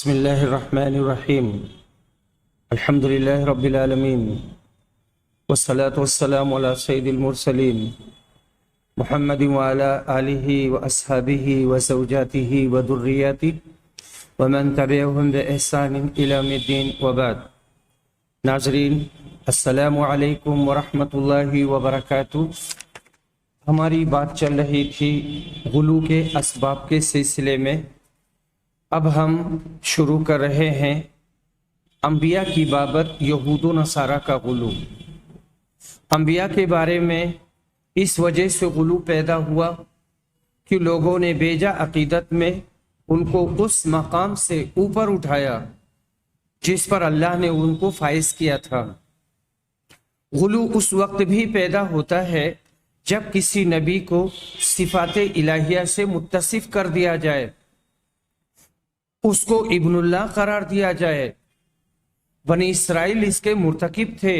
بسم اللہ الرحمن الرحیم الحمد للہ رب العالمین والصلاة والسلام علی سید المرسلین محمد وعلی آلہ واصحابہ وزوجاتہ وذریاتہ ومن تبعہم بإحسان الی یوم الدین وبعد۔ ناظرین السلام علیکم ورحمۃ اللہ وبرکاتہ۔ ہماری بات چل رہی تھی غلو کے اسباب کے سلسلے میں۔ اب ہم شروع کر رہے ہیں انبیاء کی بابت یہود و نصارہ کا غلو۔ انبیاء کے بارے میں اس وجہ سے غلو پیدا ہوا کہ لوگوں نے بیجا عقیدت میں ان کو اس مقام سے اوپر اٹھایا جس پر اللہ نے ان کو فائز کیا تھا۔ غلو اس وقت بھی پیدا ہوتا ہے جب کسی نبی کو صفات الہیہ سے متصف کر دیا جائے، اس کو ابن اللہ قرار دیا جائے۔ بنی اسرائیل اس کے مرتکب تھے۔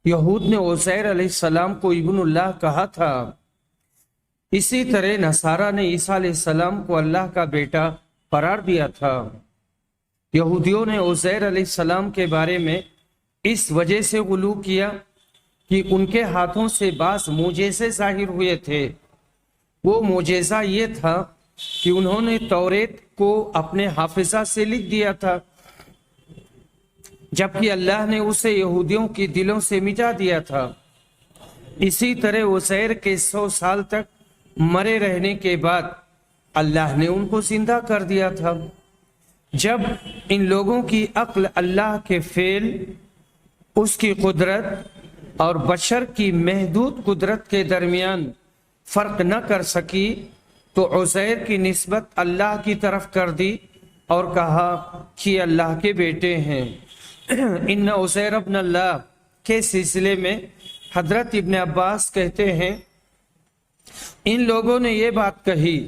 یہود نے عزیر علیہ السلام کو ابن اللہ کہا تھا، اسی طرح نصارہ نے عیسیٰ علیہ السلام کو اللہ کا بیٹا قرار دیا تھا۔ یہودیوں نے عزیر علیہ السلام کے بارے میں اس وجہ سے غلو کیا کہ ان کے ہاتھوں سے بعض معجزے ظاہر ہوئے تھے۔ وہ معجزہ یہ تھا کہ انہوں نے توریت کو اپنے حافظہ سے لکھ دیا تھا، جبکہ اللہ نے اسے یہودیوں کی دلوں سے مٹا دیا تھا۔ اسی طرح عزیر کے 100 سال تک مرے رہنے کے بعد اللہ نے ان کو زندہ کر دیا تھا۔ جب ان لوگوں کی عقل اللہ کے فعل، اس کی قدرت اور بشر کی محدود قدرت کے درمیان فرق نہ کر سکی تو عزیر کی نسبت اللہ کی طرف کر دی اور کہا کہ اللہ کے بیٹے ہیں۔ ان عزیر ابن اللہ کے سلسلے میں حضرت ابن عباس کہتے ہیں، ان لوگوں نے یہ بات کہی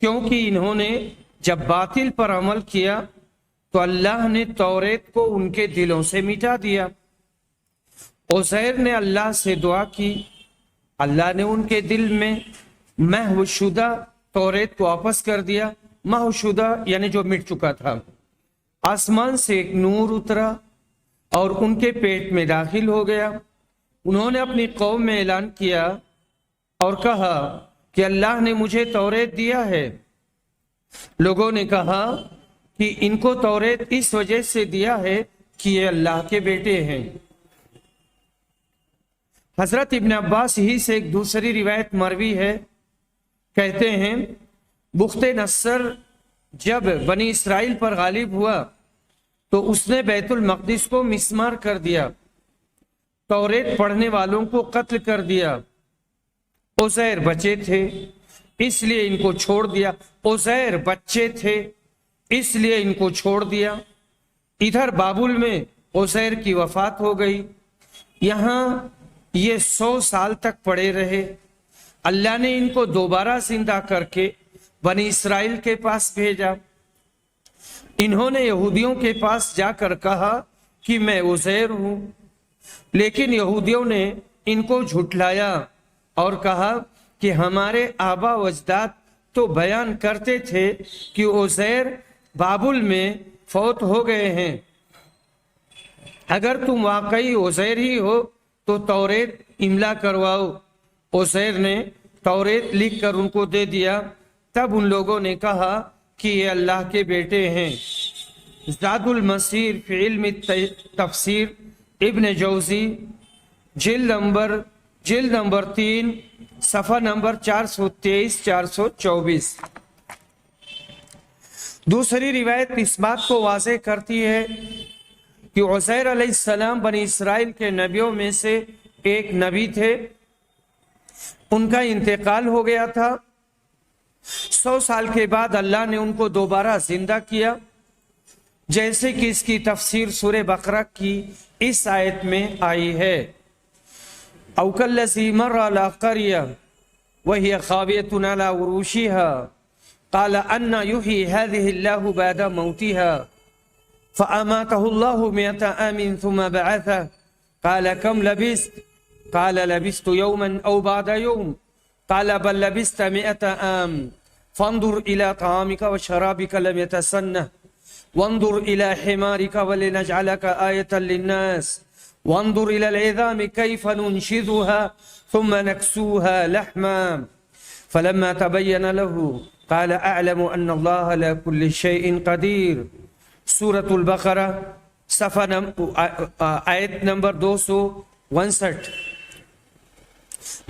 کیونکہ انہوں نے جب باطل پر عمل کیا تو اللہ نے توریت کو ان کے دلوں سے مٹا دیا۔ عزیر نے اللہ سے دعا کی، اللہ نے ان کے دل میں محو شدہ توریت کو واپس کر دیا۔ محو شدہ یعنی جو مٹ چکا تھا۔ آسمان سے ایک نور اترا اور ان کے پیٹ میں داخل ہو گیا۔ انہوں نے اپنی قوم میں اعلان کیا اور کہا کہ اللہ نے مجھے توریت دیا ہے۔ لوگوں نے کہا کہ ان کو توریت اس وجہ سے دیا ہے کہ یہ اللہ کے بیٹے ہیں۔ حضرت ابن عباس ہی سے ایک دوسری روایت مروی ہے، کہتے ہیں بخت نصر جب بنی اسرائیل پر غالب ہوا تو اس نے بیت المقدس کو مسمار کر دیا، توریت پڑھنے والوں کو قتل کر دیا۔ عزیر بچے تھے اس لیے ان کو چھوڑ دیا۔ عزیر بچے تھے اس لیے ان کو چھوڑ دیا۔ ادھر بابل میں عزیر کی وفات ہو گئی۔ یہاں یہ 100 سال تک پڑے رہے۔ اللہ نے ان کو دوبارہ زندہ کر کے بنی اسرائیل کے پاس بھیجا۔ انہوں نے یہودیوں کے پاس جا کر کہا کہ میں عزیر ہوں، لیکن یہودیوں نے ان کو جھٹلایا اور کہا کہ ہمارے آبا و اجداد تو بیان کرتے تھے کہ عزیر بابل میں فوت ہو گئے ہیں۔ اگر تم واقعی عزیر ہی ہو تو توریت املا کرواؤ۔ عزیر نے توریت لکھ کر ان کو دے دیا۔ تب ان لوگوں نے کہا کہ یہ اللہ کے بیٹے ہیں۔ زاد المسیر فی علم تفسیر ابن جوزی جلد نمبر 3 صفحہ نمبر 423 424۔ دوسری روایت اس بات کو واضح کرتی ہے کہ عزیر علیہ السلام بنی اسرائیل کے نبیوں میں سے ایک نبی تھے۔ ان کا انتقال ہو گیا تھا۔ 100 سال کے بعد اللہ نے ان کو دوبارہ زندہ کیا، جیسے کہ اس کی تفسیر سورہ بقرہ کی اس آیت میں آئی ہے، او کالذی مر علی قریہ وہی خاویۃ علی عروشها قال انا یحیی هذه اللہ بعد موتها فاماته اللہ 100 عام ثم بعثه قال کم لبثت قال لبثت يوما او بعد يوم قال بل لبثت 100 عام فانظر الى طعامك وشرابك لم يتسنه وانظر الى حمارك ولنجعلك آية للناس وانظر الى العظام كيف ننشزها ثم نكسوها لحما فلما تبين له قال اعلم ان الله على كل شيء قدیر۔ سورۃ البقرہ صفحہ آیت نمبر 259۔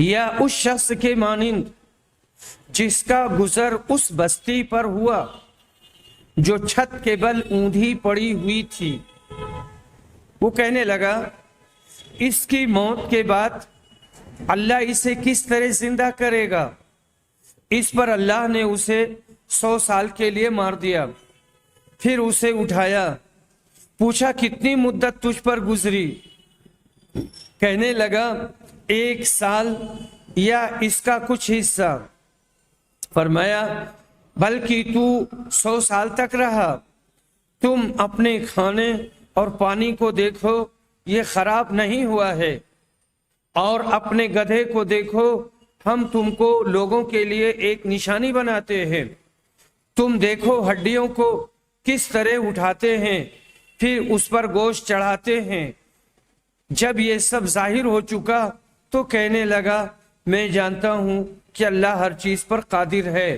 یا اس شخص کے مانند جس کا گزر اس بستی پر ہوا جو چھت کے بل اوندھی پڑی ہوئی تھی، وہ کہنے لگا اس کی موت کے بعد اللہ اسے کس طرح زندہ کرے گا؟ اس پر اللہ نے اسے 100 سال کے لیے مار دیا، پھر اسے اٹھایا، پوچھا کتنی مدت تجھ پر گزری؟ کہنے لگا 1 سال یا اس کا کچھ حصہ۔ فرمایا بلکہ تو 100 سال تک رہا، تم اپنے کھانے اور پانی کو دیکھو یہ خراب نہیں ہوا ہے، اور اپنے گدھے کو دیکھو ہم تم کو لوگوں کے لیے ایک نشانی بناتے ہیں، تم دیکھو ہڈیوں کو کس طرح اٹھاتے ہیں پھر اس پر گوشت چڑھاتے ہیں۔ جب یہ سب ظاہر ہو چکا تو کہنے لگا میں جانتا ہوں کہ اللہ ہر چیز پر قادر ہے۔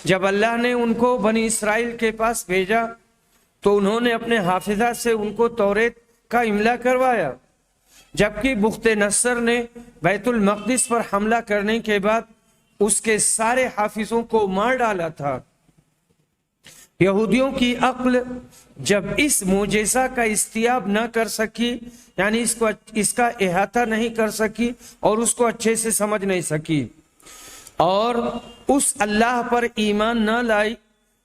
جب اللہ نے ان کو بنی اسرائیل کے پاس بھیجا تو انہوں نے اپنے حافظہ سے ان کو توریت کا املا کروایا، جبکہ بخت نصر نے بیت المقدس پر حملہ کرنے کے بعد اس کے سارے حافظوں کو مار ڈالا تھا۔ یہودیوں کی عقل جب اس معجزہ کا استیاب نہ کر سکی، یعنی اس کا احاطہ نہیں کر سکی اور اس کو اچھے سے سمجھ نہیں سکی، اور اس اللہ پر ایمان نہ لائی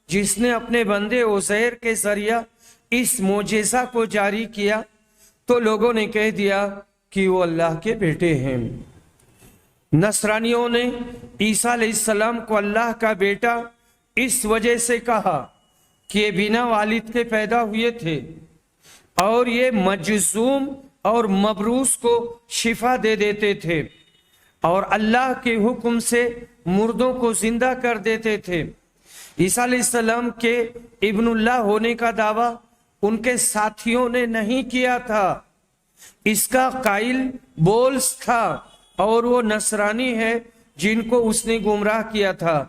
جس نے اپنے بندے عزیر کے ذریعہ اس معجزہ کو جاری کیا، تو لوگوں نے کہہ دیا کہ وہ اللہ کے بیٹے ہیں۔ نصرانیوں نے عیسیٰ علیہ السلام کو اللہ کا بیٹا اس وجہ سے کہا کہ یہ بنا والد کے پیدا ہوئے تھے، اور یہ مجذوم اور مبروس کو شفا دے دیتے تھے، اور اللہ کے حکم سے مردوں کو زندہ کر دیتے تھے۔ عیسیٰ علیہ السلام کے ابن اللہ ہونے کا دعویٰ ان کے ساتھیوں نے نہیں کیا تھا، اس کا قائل بولس تھا، اور وہ نصرانی ہے جن کو اس نے گمراہ کیا تھا۔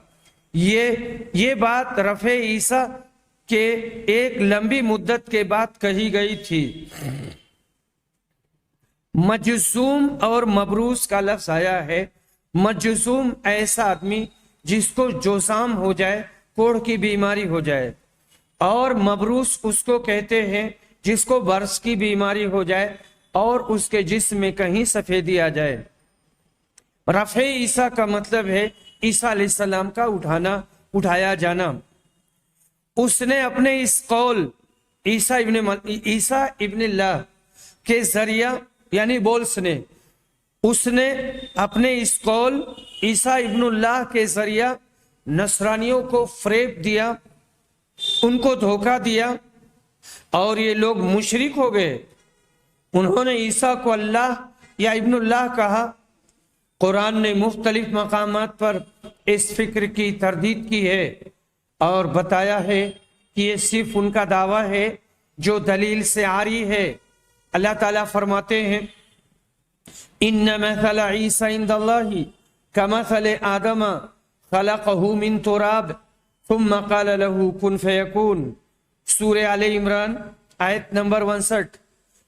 یہ بات رفع عیسیٰ کے ایک لمبی مدت کے بعد کہی گئی تھی۔ مجذوم اور مبروس کا لفظ آیا ہے۔ مجذوم ایسا آدمی جس کو جوزام ہو جائے، کوڑھ کی بیماری ہو جائے، اور مبروس اس کو کہتے ہیں جس کو برس کی بیماری ہو جائے اور اس کے جسم میں کہیں سفیدی آ جائے۔ رفع عیسیٰ کا مطلب ہے عیسیٰ علیہ السلام کا اٹھایا جانا۔ اس نے اپنے اس قول عیسیٰ ابن اللہ کے ذریعہ، یعنی بولس نے، اس نے اپنے اس قول عیسیٰ ابن اللہ کے ذریعہ نصرانیوں کو فریب دیا، ان کو دھوکہ دیا، اور یہ لوگ مشرک ہو گئے۔ انہوں نے عیسیٰ کو اللہ یا ابن اللہ کہا۔ قرآن نے مختلف مقامات پر اس فکر کی تردید کی ہے اور بتایا ہے کہ یہ صرف ان کا دعویٰ ہے جو دلیل سے عاری ہے۔ اللہ تعالیٰ فرماتے ہیں ان مثل عیسیٰ عند اللہ کمثل آدم خلقہ من تراب ثم قال له کن فیکون۔ سورہ آل عمران آیت نمبر 59۔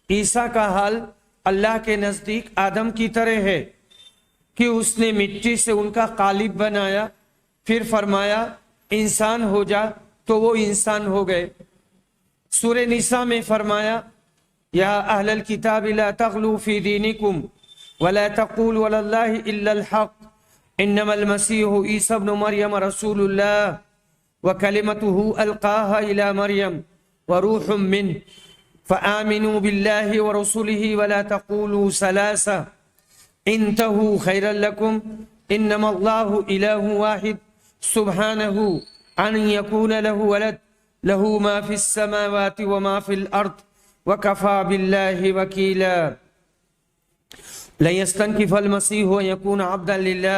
عیسیٰ کا حال اللہ کے نزدیک آدم کی طرح ہے کہ اس نے مٹی سے ان کا قالب بنایا، پھر فرمایا انسان ہو جا تو وہ انسان ہو گئے۔ سورہ نساء میں فرمایا یا اہل الکتاب لا تغلوا فی دینکم ولا تقولوا علی اللہ الا الحق انما المسیح عیسی ابن مریم رسول اللہ وکلمتہ القاها الى مریم وروح منہ فآمنوا باللہ ورسولہ ولا تقولوا ثلاثہ انتہوا خیرا لکم انما اللہ الہ واحد سبحانہ ان یکون لہ ولد لہ ما فی السماوات وما فی الارض وکفا باللہ وکیلا۔ لن یستنکف المسیح ان یکون عبدا للہ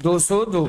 202।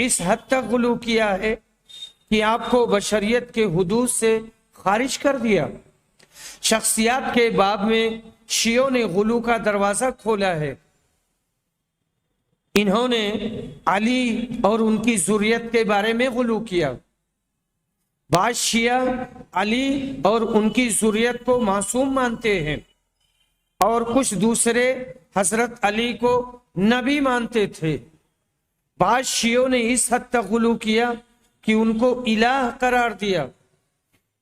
اس حد تک غلو کیا ہے کہ آپ کو بشریت کے حدود سے خارج کر دیا۔ شخصیات کے باب میں شیعوں نے غلو کا دروازہ کھولا ہے۔ انہوں نے علی اور ان کی ذریت کے بارے میں غلو کیا۔ بعض شیعہ علی اور ان کی ذریت کو معصوم مانتے ہیں اور کچھ دوسرے حضرت علی کو نبی مانتے تھے۔ بعض شیعوں نے اس حد تک غلو کیا کہ ان کو الہ قرار دیا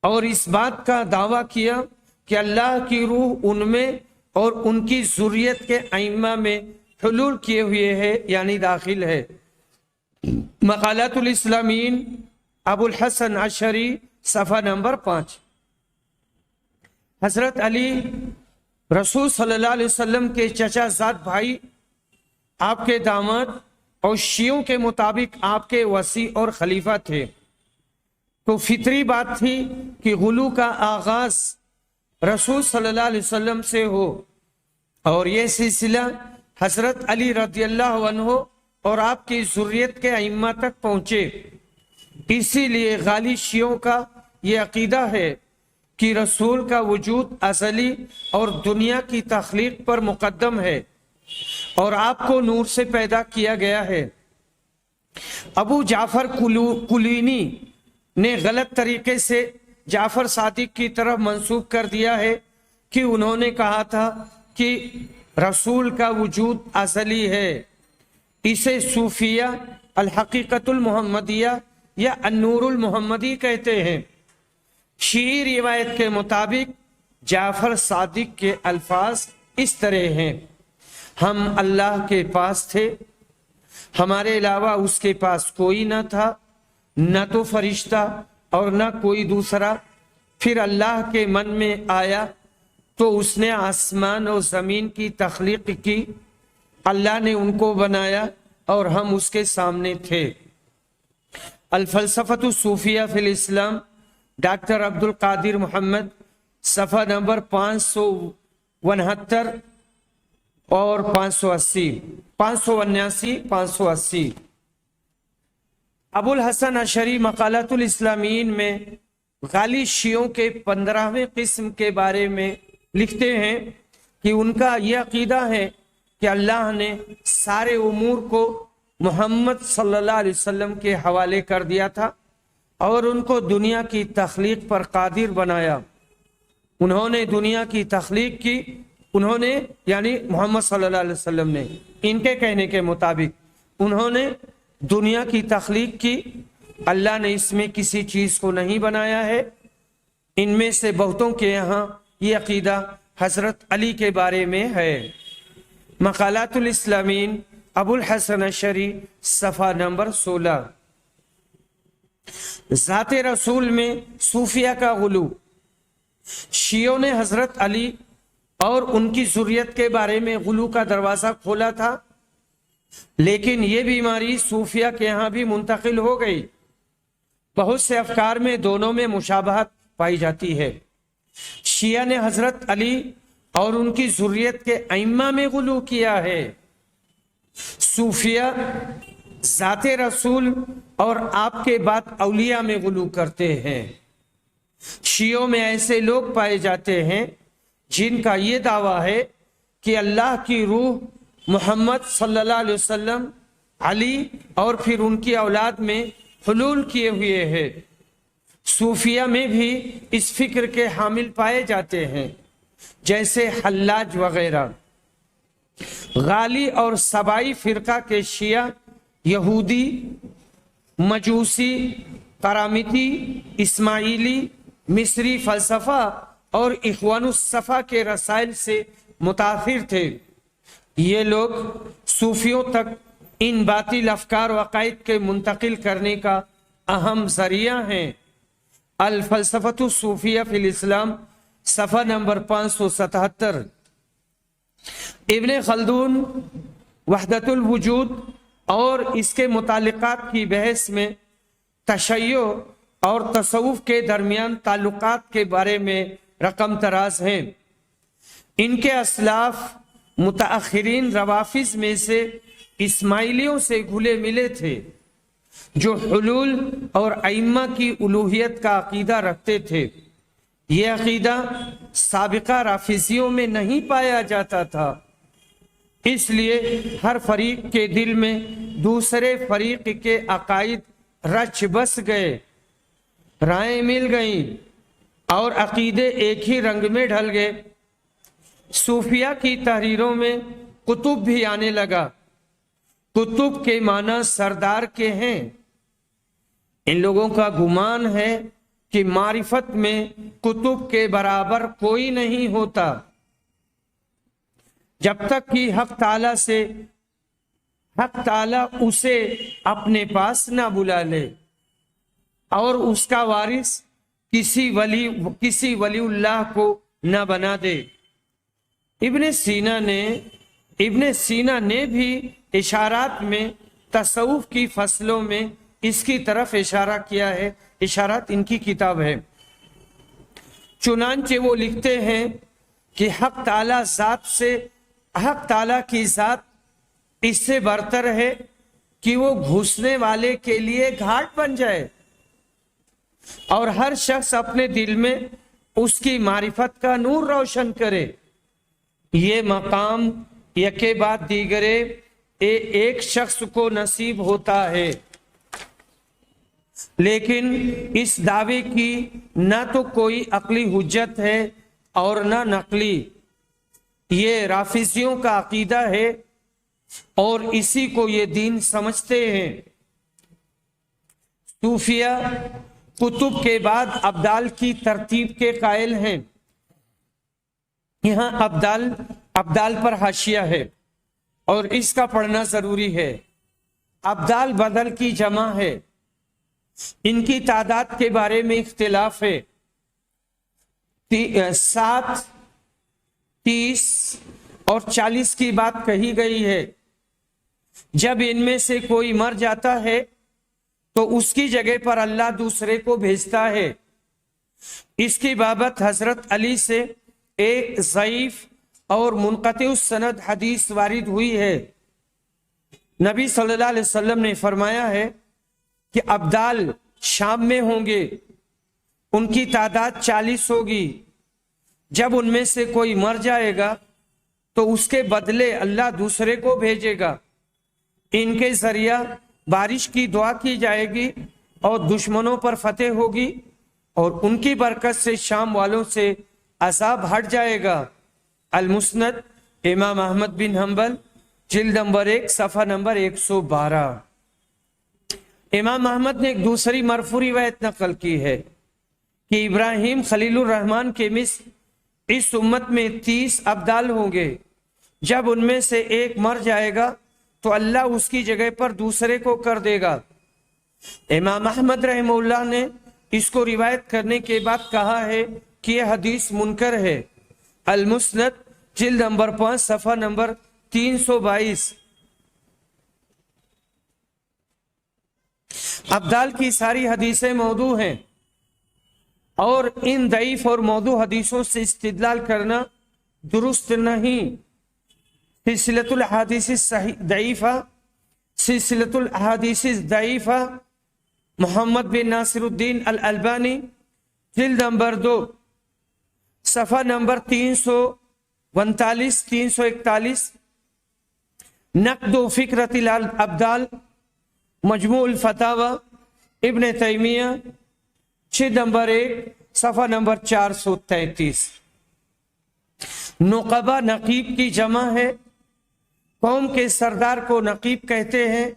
اور اس بات کا دعویٰ کیا کہ اللہ کی روح ان میں اور ان کی ذریت کے ائمہ میں حلول کیے ہوئے ہے، یعنی داخل ہے۔ مقالات الاسلامین ابو الحسن اشعری صفحہ نمبر 5۔ حضرت علی رسول صلی اللہ علیہ وسلم کے چچا زاد بھائی، آپ کے داماد اور شیعوں کے مطابق آپ کے وصی اور خلیفہ تھے، تو فطری بات تھی کہ غلو کا آغاز رسول صلی اللہ علیہ وسلم سے ہو اور یہ سلسلہ حضرت علی رضی اللہ عنہ اور آپ کی ذریت کے ائمہ تک پہنچے۔ اسی لیے غالی شیعوں کا یہ عقیدہ ہے کہ رسول کا وجود ازلی اور دنیا کی تخلیق پر مقدم ہے اور آپ کو نور سے پیدا کیا گیا ہے۔ ابو جعفر کلینی نے غلط طریقے سے جعفر صادق کی طرف منسوب کر دیا ہے کہ انہوں نے کہا تھا کہ رسول کا وجود ازلی ہے۔ اسے صوفیہ الحقیقت المحمدیہ یا النور المحمدی کہتے ہیں۔ شیعی روایت کے مطابق جعفر صادق کے الفاظ اس طرح ہیں: ہم اللہ کے پاس تھے، ہمارے علاوہ اس کے پاس کوئی نہ تھا، نہ تو فرشتہ اور نہ کوئی دوسرا۔ پھر اللہ کے من میں آیا تو اس نے آسمان اور زمین کی تخلیق کی، اللہ نے ان کو بنایا اور ہم اس کے سامنے تھے۔ الفلسفۃ الصوفیہ فی الاسلام ڈاکٹر عبد القادر محمد صفحہ نمبر 569 اور 580 ابو الحسن اشعری مقالات الاسلامیین میں غالی شیعوں کے 15ویں قسم کے بارے میں لکھتے ہیں کہ ان کا یہ عقیدہ ہے کہ اللہ نے سارے امور کو محمد صلی اللہ علیہ وسلم کے حوالے کر دیا تھا اور ان کو دنیا کی تخلیق پر قادر بنایا۔ انہوں نے دنیا کی تخلیق کی، انہوں نے یعنی محمد صلی اللہ علیہ وسلم نے، ان کے کہنے کے مطابق انہوں نے دنیا کی تخلیق کی، اللہ نے اس میں کسی چیز کو نہیں بنایا ہے۔ ان میں سے بہتوں کے یہاں یہ عقیدہ حضرت علی کے بارے میں ہے۔ مقالات الاسلامین ابو الحسن اشعری صفحہ نمبر 16۔ ذات رسول میں صوفیہ کا غلو۔ شیعوں نے حضرت علی اور ان کی ذریت کے بارے میں غلو کا دروازہ کھولا تھا، لیکن یہ بیماری صوفیہ کے یہاں بھی منتقل ہو گئی۔ بہت سے افکار میں دونوں میں مشابہت پائی جاتی ہے۔ شیعہ نے حضرت علی اور ان کی ذریت کے ائمہ میں غلو کیا ہے۔ صوفیہ ذات رسول اور آپ کے بعد اولیاء میں غلو کرتے ہیں۔ شیعوں میں ایسے لوگ پائے جاتے ہیں جن کا یہ دعویٰ ہے کہ اللہ کی روح محمد صلی اللہ علیہ وسلم، علی اور پھر ان کی اولاد میں حلول کیے ہوئے ہے۔ صوفیہ میں بھی اس فکر کے حامل پائے جاتے ہیں، جیسے حلاج وغیرہ۔ غالی اور سبائی فرقہ کے شیعہ یہودی، مجوسی، قرامتی، اسماعیلی، مصری فلسفہ اور اخوان الصفا کے رسائل سے متاثر تھے۔ یہ لوگ صوفیوں تک ان باطل افکار و عقائد کے منتقل کرنے کا اہم ذریعہ ہیں۔ الفلسفۃ الصوفیہ فی الاسلام صفحہ نمبر 577۔ ابن خلدون وحدت الوجود اور اس کے متعلقات کی بحث میں تشیع اور تصوف کے درمیان تعلقات کے بارے میں رقم تراز ہیں۔ ان کے اسلاف متاخرین روافظ میں سے اسماعیلیوں سے گھلے ملے تھے۔ جو حلول اور ائمہ کی الوہیت کا عقیدہ رکھتے تھے، یہ عقیدہ سابقہ رافضیوں میں نہیں پایا جاتا تھا، اس لیے ہر فریق کے دل میں دوسرے فریق کے عقائد رچ بس گئے، رائیں مل گئیں اور عقیدے ایک ہی رنگ میں ڈھل گئے۔ صوفیہ کی تحریروں میں کتب بھی آنے لگا۔ کتب کے معنی سردار کے ہیں۔ ان لوگوں کا گمان ہے کہ معرفت میں کتب کے برابر کوئی نہیں ہوتا، جب تک کہ حق تعالی اسے اپنے پاس نہ بلا لے اور اس کا وارث کسی ولی اللہ کو نہ بنا دے۔ ابن سینا نے بھی اشارات میں تصوف کی فصلوں میں اس کی طرف اشارہ کیا ہے۔ اشارات ان کی کتاب ہے۔ چنانچہ وہ لکھتے ہیں کہ حق تعالی کی ذات اس سے برتر ہے کہ وہ گھسنے والے کے لیے گھاٹ بن جائے اور ہر شخص اپنے دل میں اس کی معرفت کا نور روشن کرے۔ یہ مقام یکے بعد دیگرے ایک شخص کو نصیب ہوتا ہے، لیکن اس دعوے کی نہ تو کوئی عقلی حجت ہے اور نہ نقلی۔ یہ رافضیوں کا عقیدہ ہے اور اسی کو یہ دین سمجھتے ہیں۔ صوفیہ کتب کے بعد ابدال کی ترتیب کے قائل ہیں۔ یہاں ابدال پر حاشیہ ہے اور اس کا پڑھنا ضروری ہے۔ ابدال بدل کی جمع ہے۔ ان کی تعداد کے بارے میں اختلاف ہے۔ 7، 30 اور 40 کی بات کہی گئی ہے۔ جب ان میں سے کوئی مر جاتا ہے تو اس کی جگہ پر اللہ دوسرے کو بھیجتا ہے۔ اس کی بابت حضرت علی سے ایک ضعیف اور منقطع السند حدیث وارد ہوئی ہے۔ نبی صلی اللہ علیہ وسلم نے فرمایا ہے کہ ابدال شام میں ہوں گے، ان کی تعداد 40 ہوگی۔ جب ان میں سے کوئی مر جائے گا تو اس کے بدلے اللہ دوسرے کو بھیجے گا۔ ان کے ذریعہ بارش کی دعا کی جائے گی اور دشمنوں پر فتح ہوگی اور ان کی برکت سے شام والوں سے عذاب ہٹ جائے گا۔ المسند امام احمد بن حنبل جلد نمبر 1 صفحہ نمبر 112۔ امام احمد نے ایک دوسری مرفوع روایت نقل کی ہے کہ ابراہیم خلیل الرحمن کے مثل اس امت میں 30 ابدال ہوں گے۔ جب ان میں سے ایک مر جائے گا تو اللہ اس کی جگہ پر دوسرے کو کر دے گا۔ امام احمد رحمہ اللہ نے اس کو روایت کرنے کے بعد کہا ہے کہ یہ حدیث منکر ہے۔ المسند جلد نمبر 5 صفحہ نمبر 322۔ ابدال کی ساری حدیثیں موضوع ہیں اور ان ضعیف اور موضوع حدیثوں سے استدلال کرنا درست نہیں۔ سلسلۃ الاحادیث الضعیفہ محمد بن ناصر الدین الالبانی جلد نمبر 2 صفحہ نمبر 339 341۔ نقد و فکرت الابدال مجموع الفتاوی ابن تیمیہ جلد نمبر 1 صفحہ نمبر 433۔ نقبہ نقیب کی جمع ہے۔ قوم کے سردار کو نقیب کہتے ہیں۔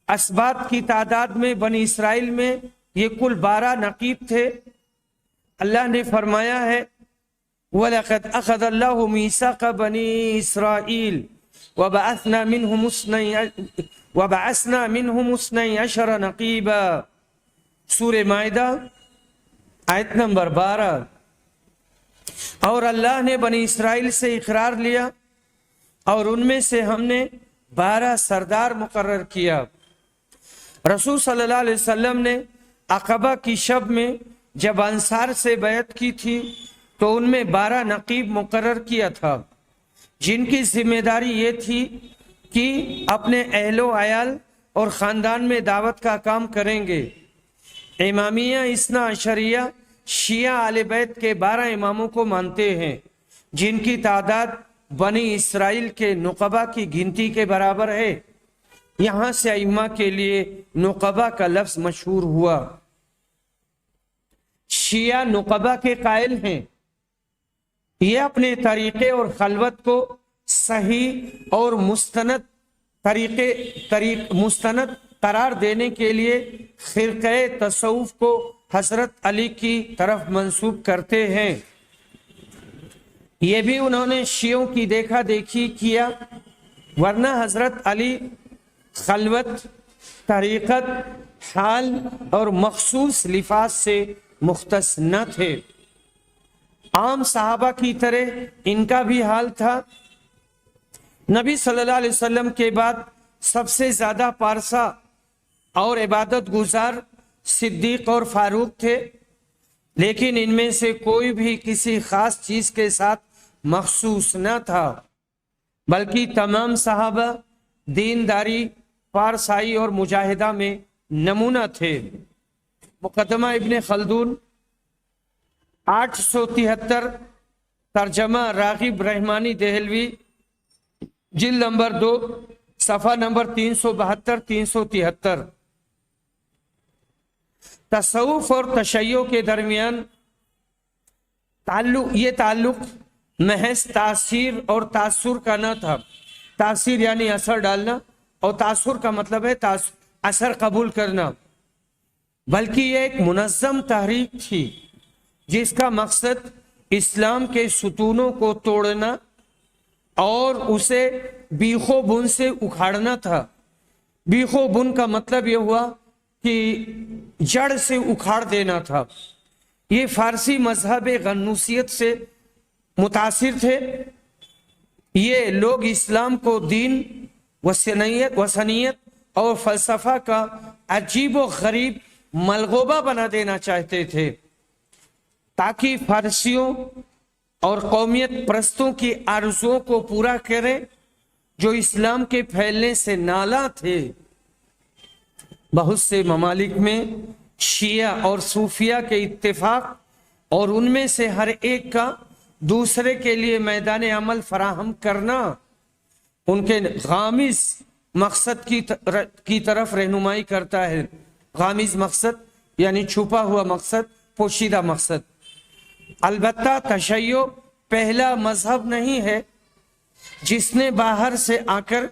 اسباط کی تعداد میں بنی اسرائیل میں یہ کل 12 نقیب تھے۔ اللہ نے فرمایا ہے وَلَقَدْ أَخَذَ اللَّهُ مِيثَاقَ بَنِي إِسْرَائِيلَ وَبَعَثْنَا مِنْهُمُ 12 نقیبا۔ سورہ مائدہ آیت نمبر 12۔ اور اللہ نے بنی اسرائیل سے اقرار لیا اور ان میں سے ہم نے 12 سردار مقرر کیا۔ رسول صلی اللہ علیہ وسلم نے عقبہ کی شب میں جب انصار سے بیعت کی تھی تو ان میں 12 نقیب مقرر کیا تھا، جن کی ذمہ داری یہ تھی کہ اپنے اہل و عیال اور خاندان میں دعوت کا کام کریں گے۔ امامیہ اثنا عشریہ شیعہ اہل بیت کے 12 اماموں کو مانتے ہیں، جن کی تعداد بنی اسرائیل کے نقبہ کی گنتی کے برابر ہے۔ یہاں سے ائمہ کے لیے نقبہ کا لفظ مشہور ہوا۔ شیعہ نقبہ کے قائل ہیں، یہ اپنے طریقے اور خلوت کو صحیح اور مستند قرار دینے کے لیے فرقہ تصوف کو حضرت علی کی طرف منسوب کرتے ہیں۔ یہ بھی انہوں نے شیعوں کی دیکھا دیکھی کیا، ورنہ حضرت علی خلوت، طریقت، حال اور مخصوص لفاظ سے مختص نہ تھے۔ عام صحابہ کی طرح ان کا بھی حال تھا۔ نبی صلی اللہ علیہ وسلم کے بعد سب سے زیادہ پارسا اور عبادت گزار صدیق اور فاروق تھے، لیکن ان میں سے کوئی بھی کسی خاص چیز کے ساتھ مخصوص نہ تھا، بلکہ تمام صحابہ دینداری، پارسائی اور مجاہدہ میں نمونہ تھے۔ مقدمہ ابن خلدون 873، ترجمہ راغب رحمانی دہلوی، جلد نمبر 2، صفحہ نمبر 372-373۔ تصوف اور تشیع کے درمیان یہ تعلق محض تاثیر اور تاثر کا نہ تھا۔ تاثیر یعنی اثر ڈالنا، اور تاثر کا مطلب ہے اثر قبول کرنا، بلکہ یہ ایک منظم تحریک تھی جس کا مقصد اسلام کے ستونوں کو توڑنا اور اسے بیخ و بن سے اکھاڑنا تھا۔ بیخ و بن کا مطلب یہ ہوا کہ جڑ سے اکھاڑ دینا تھا۔ یہ فارسی مذہب غنوصیت سے متاثر تھے۔ یہ لوگ اسلام کو دین، وثنیت اور فلسفہ کا عجیب و غریب ملغوبہ بنا دینا چاہتے تھے، تاکہ فارسیوں اور قومیت پرستوں کی آرزوؤں کو پورا کریں جو اسلام کے پھیلنے سے نالاں تھے۔ بہت سے ممالک میں شیعہ اور صوفیہ کے اتفاق اور ان میں سے ہر ایک کا دوسرے کے لیے میدان عمل فراہم کرنا ان کے غامض مقصد کی طرف رہنمائی کرتا ہے۔ غامض مقصد یعنی چھپا ہوا مقصد، پوشیدہ مقصد۔ البتہ تشیع پہلا مذہب نہیں ہے جس نے باہر سے آ کر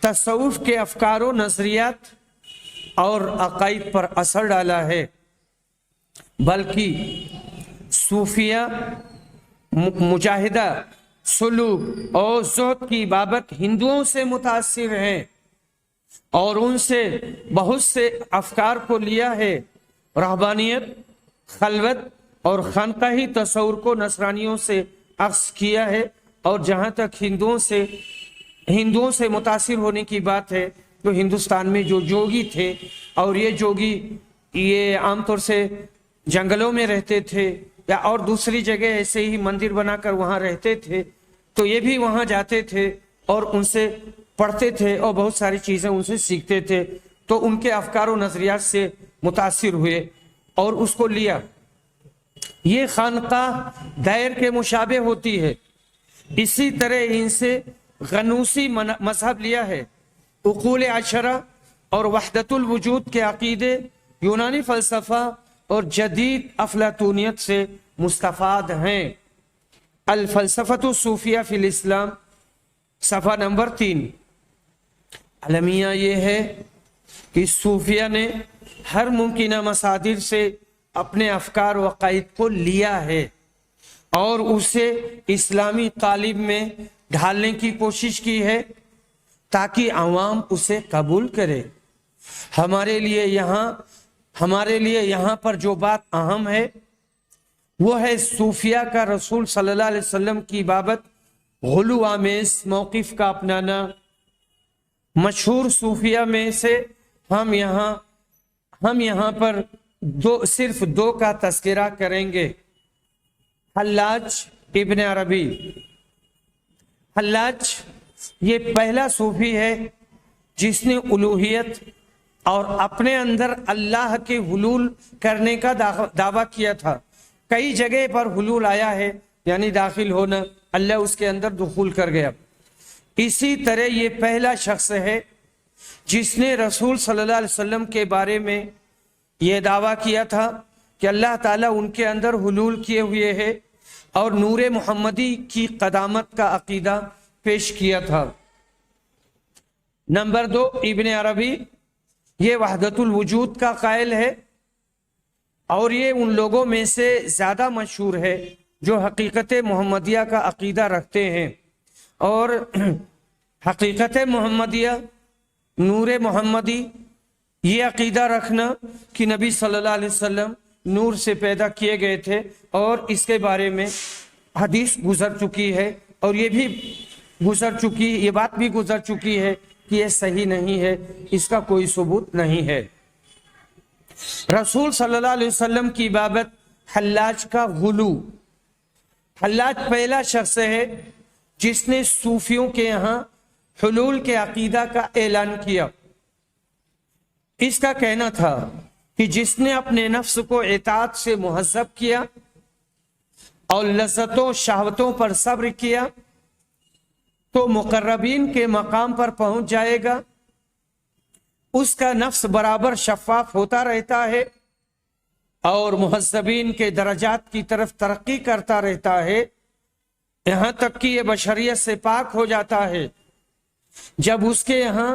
تصوف کے افکار و نظریات اور عقائد پر اثر ڈالا ہے، بلکہ صوفیہ مجاہدہ، سلوک اور زہد کی بابت ہندوؤں سے متاثر ہیں اور ان سے بہت سے افکار کو لیا ہے۔ رہبانیت، خلوت اور خانقاہی تصور کو نصرانیوں سے اخذ کیا ہے، اور جہاں تک ہندوؤں سے متاثر ہونے کی بات ہے تو ہندوستان میں جو جوگی تھے، اور یہ جوگی یہ عام طور سے جنگلوں میں رہتے تھے یا اور دوسری جگہ ایسے ہی مندر بنا کر وہاں رہتے تھے، تو یہ بھی وہاں جاتے تھے اور ان سے پڑھتے تھے اور بہت ساری چیزیں ان سے سیکھتے تھے، تو ان کے افکار و نظریات سے متاثر ہوئے اور اس کو لیا۔ یہ خانقاہ دیر کے مشابہ ہوتی ہے، اسی طرح ان سے غنوصی مذہب لیا ہے۔ اقول عشرہ اور وحدت الوجود کے عقیدے یونانی فلسفہ اور جدید افلاطونیت سے مستفاد ہیں۔ الفلسفۃ الصوفیہ فی الاسلام، صفحہ نمبر 3۔ المیہ یہ ہے کہ صوفیہ نے ہر ممکنہ مصادر سے اپنے افکار و عقائد کو لیا ہے اور اسے اسلامی قالب میں ڈھالنے کی کوشش کی ہے تاکہ عوام اسے قبول کرے۔ ہمارے لیے یہاں پر جو بات اہم ہے وہ ہے صوفیہ کا رسول صلی اللہ علیہ وسلم کی بابت غلو آمیز موقف کا اپنانا۔ مشہور صوفیہ میں سے ہم یہاں پر صرف دو کا تذکرہ کریں گے۔ حلاج ابن عربی۔ حلاج یہ پہلا صوفی ہے جس نے الوہیت اور اپنے اندر اللہ کے حلول کرنے کا دعویٰ کیا تھا. کئی جگہ پر حلول آیا ہے، یعنی داخل ہونا، اللہ اس کے اندر دخول کر گیا. اسی طرح یہ پہلا شخص ہے جس نے رسول صلی اللہ علیہ وسلم کے بارے میں یہ دعویٰ کیا تھا کہ اللہ تعالیٰ ان کے اندر حلول کیے ہوئے ہے، اور نور محمدی کی قدامت کا عقیدہ پیش کیا تھا. نمبر 2، ابن عربی، یہ وحدت الوجود کا قائل ہے، اور یہ ان لوگوں میں سے زیادہ مشہور ہے جو حقیقت محمدیہ کا عقیدہ رکھتے ہیں. اور حقیقت محمدیہ، نور محمدی، یہ عقیدہ رکھنا کہ نبی صلی اللہ علیہ وسلم نور سے پیدا کیے گئے تھے، اور اس کے بارے میں حدیث گزر چکی ہے، اور یہ بات بھی گزر چکی ہے کہ یہ صحیح نہیں ہے، اس کا کوئی ثبوت نہیں ہے. رسول صلی اللہ علیہ وسلم کی بابت حلاج کا غلو. حلاج پہلا شخص ہے جس نے صوفیوں کے یہاں حلول کے عقیدہ کا اعلان کیا. اس کا کہنا تھا کہ جس نے اپنے نفس کو اطاعت سے مہذب کیا اور لذتوں شہوتوں پر صبر کیا تو مقربین کے مقام پر پہنچ جائے گا. اس کا نفس برابر شفاف ہوتا رہتا ہے اور مہذبین کے درجات کی طرف ترقی کرتا رہتا ہے، یہاں تک کہ یہ بشریت سے پاک ہو جاتا ہے. جب اس کے یہاں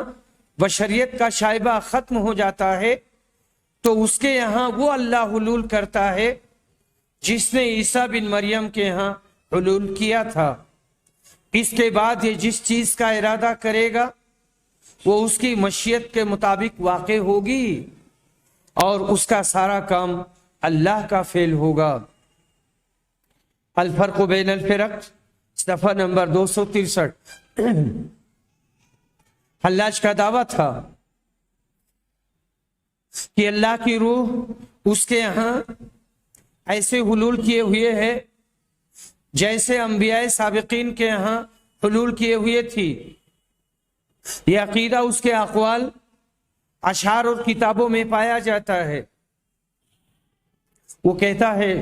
بشریت کا شائبہ ختم ہو جاتا ہے تو اس کے یہاں وہ اللہ حلول کرتا ہے جس نے عیسیٰ بن مریم کے یہاں حلول کیا تھا. اس کے بعد یہ جس چیز کا ارادہ کرے گا وہ اس کی مشیت کے مطابق واقع ہوگی، اور اس کا سارا کام اللہ کا فعل ہوگا. الفرق بین الفرق، صفحہ نمبر 263. حلاج کا دعویٰ تھا کہ اللہ کی روح اس کے یہاں ایسے حلول کیے ہوئے ہے جیسے انبیاء سابقین کے یہاں حلول کیے ہوئے تھی. یہ عقیدہ اس کے اقوال، اشعار اور کتابوں میں پایا جاتا ہے. وہ کہتا ہے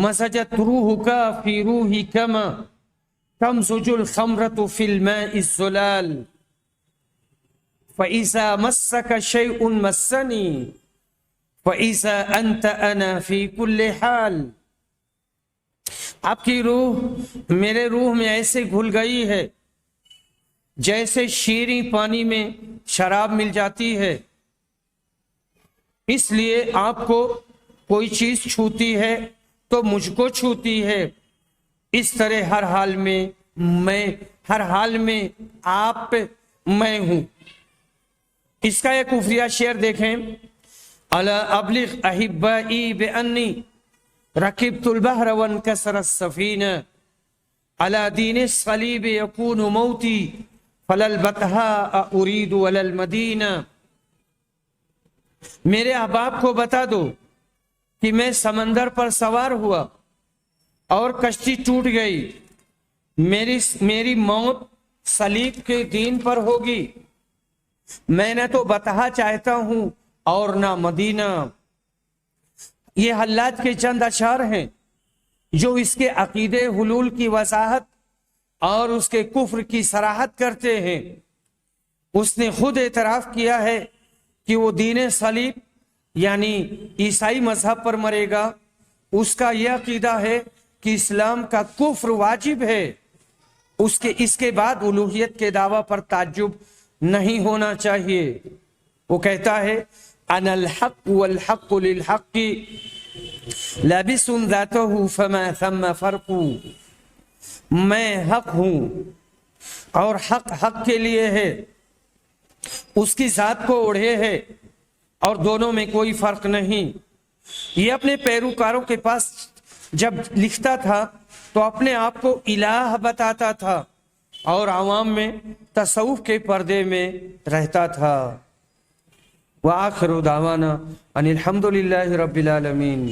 مسجت روح کا فی روحی کما تمزج الخمرۃ فی الماء الزلال فإذا مسك شيء مسني فإذا أنت أنا في كل حال. آپ کی روح میرے روح میں ایسے گھل گئی ہے جیسے شیریں پانی میں شراب مل جاتی ہے. اس لیے آپ کو کوئی چیز چھوتی ہے تو مجھ کو چھوتی ہے. اس طرح ہر حال میں آپ میں ہوں. اس کا ایک خفیہ شعر دیکھیں. الا ابلغ احبائی بانی رکبت البحر وانکسر السفینہ علی دین الصلیب یکون موتی فلا البطحاء ارید ولا المدینہ. میرے احباب کو بتا دو کہ میں سمندر پر سوار ہوا اور کشتی ٹوٹ گئی. میری موت صلیب کے دین پر ہوگی. میں نہ تو بطحا چاہتا ہوں اور نہ مدینہ. یہ حلاج کے چند اشعار ہیں جو اس کے عقیدے حلول کی وضاحت اور اس کے کفر کی صراحت کرتے ہیں. اس نے خود اعتراف کیا ہے کہ وہ دین صلیب یعنی عیسائی مذہب پر مرے گا. اس کا یہ عقیدہ ہے کہ اسلام کا کفر واجب ہے. اس کے بعد الوہیت کے دعویٰ پر تعجب نہیں ہونا چاہیے. وہ کہتا ہے انا الحق والحق للحق لابس ذاته فما ثم فرق. میں حق ہوں اور حق کے لیے ہے، اس کی ذات کو اوڑھے ہے اور دونوں میں کوئی فرق نہیں. یہ اپنے پیروکاروں کے پاس جب لکھتا تھا تو اپنے آپ کو الہ بتاتا تھا اور عوام میں تصوف کے پردے میں رہتا تھا. وآخر دعوانا ان الحمد للہ رب العالمین.